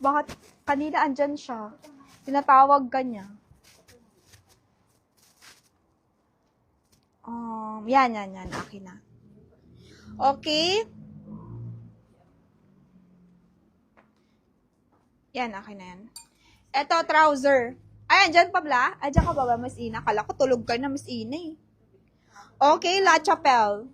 Bakit kanina andyan siya? Tinatawag ka niya. Yan. Akin na. Okay? Yan, akin na yan. Eto, trouser. Ay, andyan pa bla? Andyan ka ba, Miss Ina? Kala ko tulog ka na, Miss Ina eh. Okay, La Chapelle.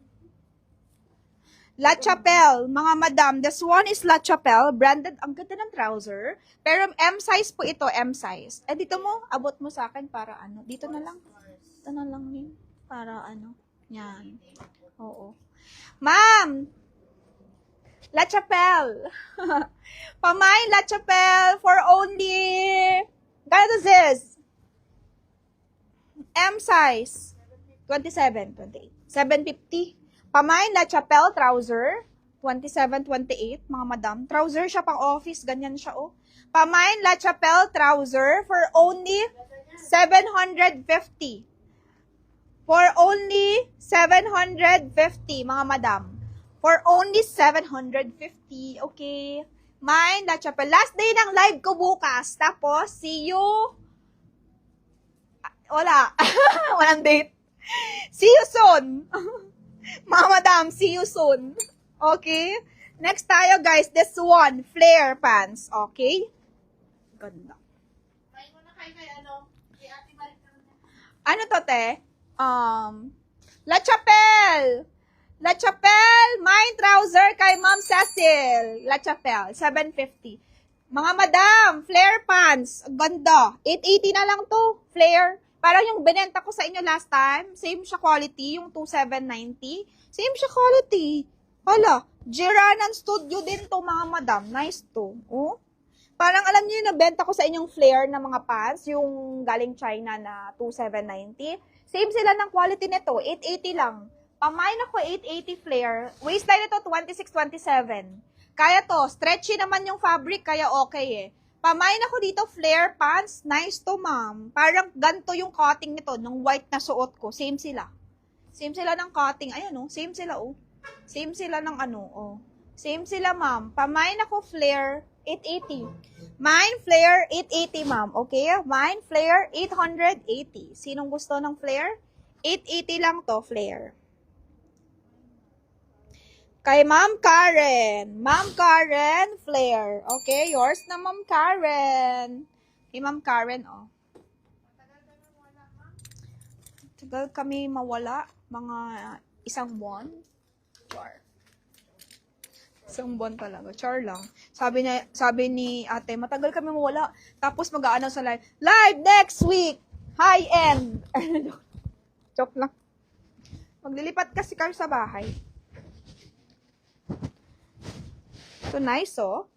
La Chapelle, mga madam, this one is La Chapelle, branded, ang ganda ng trouser, pero M size po ito, M size. Eh, dito mo, abot mo sa akin para ano, dito na lang. Dito na lang din, para ano, yan. Oo. Ma'am, La Chapelle. Pamay, La Chapelle, for only, gano'n this? M size, 27, 28, 750. Pamay La Chapelle trouser, 27, 28, mga madam. Trouser siya pang office, ganyan siya, oh. Pamay La Chapelle trouser for only 750. For only 750, mga madam. For only 750, okay. Mine La Chapelle. Last day ng live ko bukas. Tapos, see you. Wala. Walang date. See you soon. Mga madam, see you soon. Okay? Next tayo, guys. This one, flare pants. Okay? Ganda. May mo na kay ano, kay Ate Marita. Ano to, te? La Chapelle. La Chapelle, mine trouser kay Ma'am Cecil. La Chapelle, 750. Mga madam, flare pants. Ang ganda. 880 na lang to. Flare. Parang yung binenta ko sa inyo last time, same siya quality, yung 2790. Same siya quality. Hala, Geranan Studio din to, mga madam. Nice to. Oh. Parang alam niyo yung nabenta ko sa inyong flare na mga pants, yung galing China na 2790. Same sila ng quality nito, 880 lang. Pamay na ko 880 flare. Waistline ito 2627. Kaya to, stretchy naman yung fabric, kaya okay eh. Pamain ako dito, flare pants. Nice to, ma'am. Parang ganito yung cutting nito, nung white na suot ko. Same sila. Same sila ng cutting. Ayan, oh. Same sila, oh. Same sila ng ano, oh. Same sila, ma'am. Pamain ako, flare, 880. Mine, flare, 880, ma'am. Okay? Mine, flare, 880. Sinong gusto ng flare? 880 lang to, flare. Kay Ma'am Karen. Ma'am Karen, flare. Okay, yours na Ma'am Karen. Kay Ma'am Karen, oh. Tagal kami mawala. Mga isang buwan. Char. Isang buwan talaga. Char lang. Sabi ni ate, matagal kami mawala. Tapos mag-aano sa live. Live next week! High-end! Joke lang. Maglilipat kasi kami sa bahay. So, nice, oh.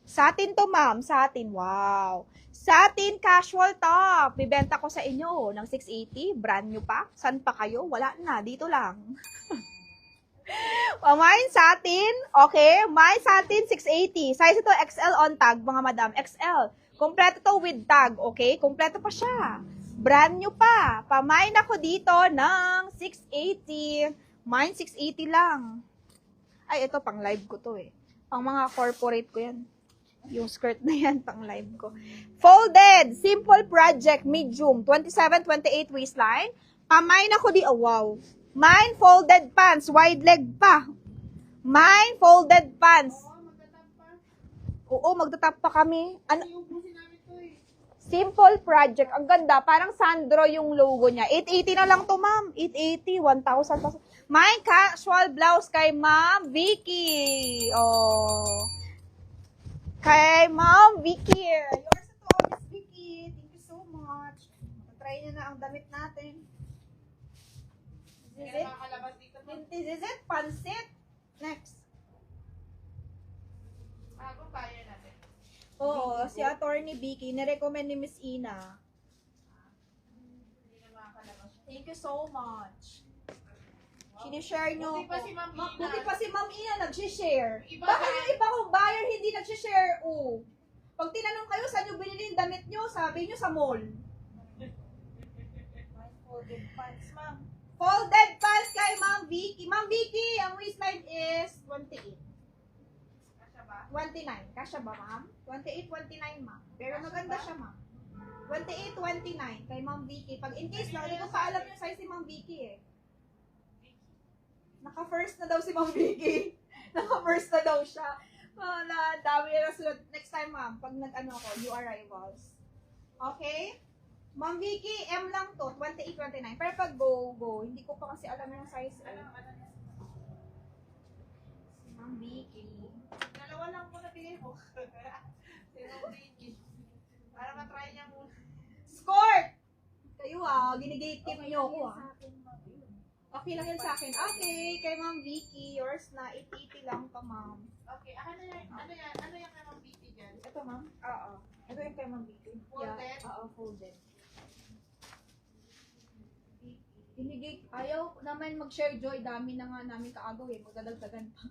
Satin to, ma'am. Satin. Wow. Satin casual top. Bibenta ko sa inyo ng 680. Brand new pa. San pa kayo? Wala na. Dito lang. Mine satin. Okay. Mine satin 680. Size ito XL on tag, mga madam. XL. Kompleto to with tag. Okay. Kompleto pa siya. Brand new pa. Pamain ako dito ng 680. Mine 680 lang. Ay, ito pang live ko to eh. Pang mga corporate ko yan. Yung skirt na yan, pang live ko. Folded, simple project, medium, 27-28 waistline. Pamain ako di, oh wow. Mine folded pants, wide leg pa. Mine folded pants. Oo, magtatap pa kami. Ano? Simple project, ang ganda. Parang Sandro yung logo niya. 880 na lang to, ma'am. 880, 1,000 pesos. My casual blouse kay Ma'am Vicky. Oh. Kay Ma'am Vicky. Yours ito, Miss Vicky. Thank you so much. Try niyo na ang damit natin. Is it? Pansit. Next. Bagong buyer natin. Oo, si Attorney Vicky. Nirecommend ni Miss Ina. Hindi na makakalabas. Thank you so much. Sinishare nyo. Buti pa si Ma'am Ina. Buti pa si Ma'am Ina nag-share. Iba Bakit ba? yung iba kong buyer hindi nag-share? Oh. Pag tinanong kayo, saan nyo binili yung damit nyo, sabi nyo sa mall. Folded pants, ma'am. Folded pants kay Ma'am Vicky. Ma'am Vicky, ang waistline is 28. Kasya ba? 29. Kasya ba, ma'am? 28, 29, ma'am. Pero maganda siya, ma'am. 28, 29 kay Ma'am Vicky. Pag in case lang, hindi ko pa alam yung size ni Ma'am Vicky eh. Naka-first na daw si Ma'am Vicky. Naka-first na daw siya. Wala, dami na sunod. Next time, ma'am, pag nag-ano ako, new arrivals. Okay? Ma'am Vicky, M lang to, 28, 29. Pero pag go, hindi ko pa kasi alam yung size. Ano? Ma'am Vicky. Dalawa lang po nabigay mo. Si Ma'am Vicky. Para matry niya muna. Skirt! Kayo ginigate-keep niyo ako Okay lang yun sa akin. Okay, kay Ma'am Vicky, yours na, 880 lang to, ma'am. Okay, ano yan kay Ma'am Vicky dyan? Ito, ma'am? Oo. Ito yung kay Ma'am Vicky. Folded? Yeah. Oo, folded. Hinigay, ayaw naman mag-share joy. Dami na nga namin kaagaw eh. Magdadagdagan pa.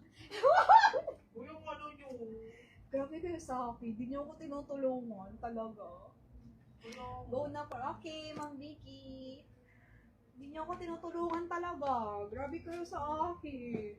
O yung ano nyo. Grabe kayo sa akin. Hindi niyo ako tinutulungan. Talaga. Go na po. Okay, Ma'am Vicky. Hindi niyo ako tinutulungan talaga. Grabe kayo sa akin.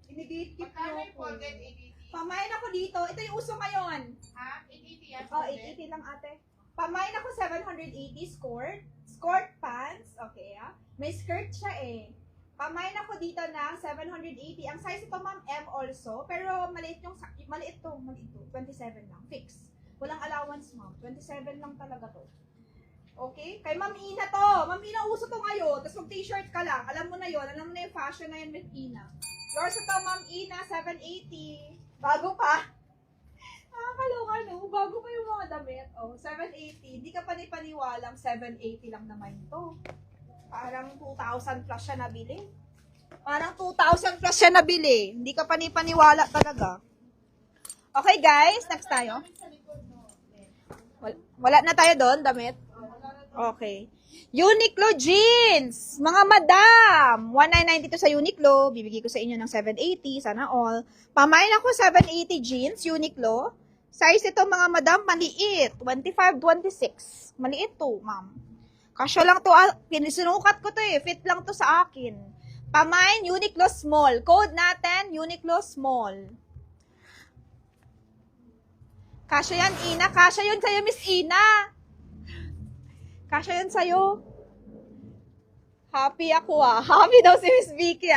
Inigate-keep Magkano niyo yung ako. folded 80? Pamain ako dito. Ito yung uso ngayon. Ha? 80 yan? Oh, folded? 880 lang ate. Pamain ako 780 skirt. Skirt pants. Okay, May skirt siya eh. Pamain ako dito na 780. Ang size ito, ma'am, M also. Pero maliit to. 27 lang. Fix. Walang allowance, ma'am. 27 lang talaga to. Okay? Kay Ma'am Ina to. Ma'am Ina, uso to ngayon. Tapos mag-t-shirt ka lang. Alam mo na yon. Alam mo na yung fashion na yan with Ina. Yours ito, Ma'am Ina, 780. Bago pa. Nakakaloka, no? Bago pa yung mga damit. Oh, 780. Hindi ka panipaniwalang 780 lang naman to. Parang 2,000 plus siya nabili. Parang 2,000 plus siya nabili. Hindi ka panipaniwala talaga. Okay, guys. Next tayo. Wala na tayo doon, damit. Okay. Uniqlo jeans. Mga madam. 1992 sa Uniqlo. Bibigay ko sa inyo ng 780. Sana all. Pamain ako 780 jeans. Uniqlo. Size ito mga madam. Maliit. 25, 26. Maliit to, ma'am. Kasya lang to. Sinukat ko to eh. Fit lang to sa akin. Pamain Uniqlo small. Code natin Uniqlo small. Kasya yan, Ina. Kasya yun sa'yo, Miss Ina. Kasya yun sa'yo. Happy ako Happy daw si Miss Vicky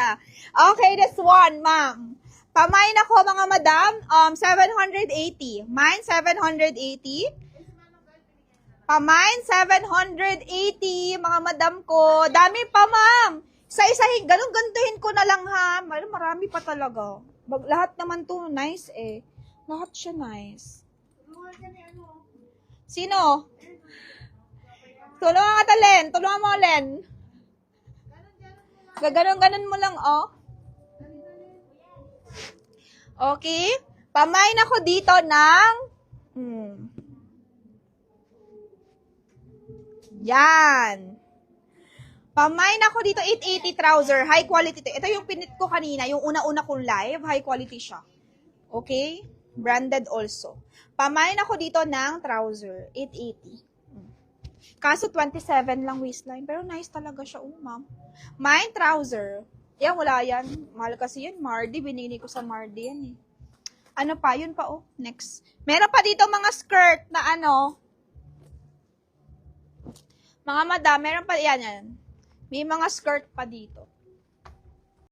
Okay, this one, ma'am. Pamain ako mga madam. 780. Mine, 780. Pamain, 780. Mga madam ko. Dami pa, ma'am. Isa-isahin. Ganun-gantuhin ko na lang, ha. Marami pa talaga. Lahat naman to nice eh. Lahat siya nice. Sino? Tulungan ka ta, Len. Tulungan mo, Len. Gaganon-ganon mo lang, Okay. Pamain ako dito ng yan. Pamain ako dito 880 trouser. High quality to. Ito yung pinit ko kanina. Yung una-una kong live. High quality siya. Okay? Branded also. Pamain ako dito ng trouser. 880. Kaso 27 lang waistline. Pero nice talaga siya, ma'am. Mine trouser. Yan, wala yan. Mahal kasi yan. Mardi. Binili ko sa Mardi yan eh. Ano pa? Yun pa, Next. Meron pa dito mga skirt na mga madam. Meron pa, yan. May mga skirt pa dito.